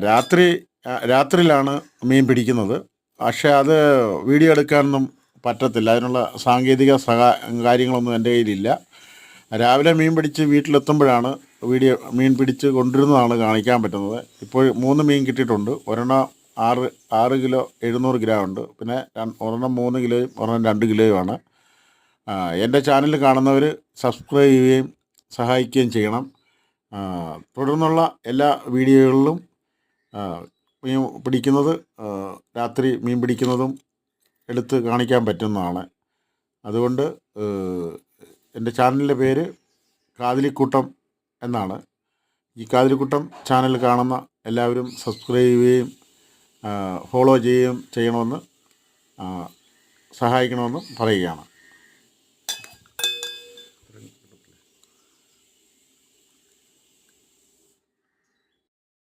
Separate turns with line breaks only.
രാത്രി രാത്രിയിലാണ് മീൻ പിടിക്കുന്നത്. പക്ഷേ അത് വീഡിയോ എടുക്കാനൊന്നും പറ്റത്തില്ല. അതിനുള്ള സാങ്കേതിക കാര്യങ്ങളൊന്നും എൻ്റെ കയ്യിലില്ല. രാവിലെ മീൻ പിടിച്ച് വീട്ടിലെത്തുമ്പോഴാണ് മീൻ പിടിച്ച് കൊണ്ടുവരുന്നതാണ് കാണിക്കാൻ പറ്റുന്നത്. ഇപ്പോൾ 3 മീൻ കിട്ടിയിട്ടുണ്ട്. ഒരെണ്ണം 6 കിലോ 700 ഗ്രാം ഉണ്ട്. പിന്നെ ഒരെണ്ണം 3 കിലോയും ഒരെണ്ണം 2 കിലോയുമാണ്. എൻ്റെ ചാനൽ കാണുന്നവർ സബ്സ്ക്രൈബ് ചെയ്യുകയും സഹായിക്കുകയും ചെയ്യണം. തുടർന്നുള്ള എല്ലാ വീഡിയോകളിലും മീൻ പിടിക്കുന്നത്, രാത്രി മീൻ പിടിക്കുന്നതും എടുത്ത് കാണിക്കാൻ പറ്റുന്നതാണ്. അതുകൊണ്ട് എൻ്റെ ചാനലിൻ്റെ പേര് കാതിലിക്കൂട്ടം എന്നാണ്. ഈ കാതിലിക്കൂട്ടം ചാനൽ കാണുന്ന എല്ലാവരും സബ്സ്ക്രൈബ് ചെയ്യുകയും ഫോളോ ചെയ്യുകയും ചെയ്യണമെന്ന് സഹായിക്കണമെന്ന് പറയുകയാണ്.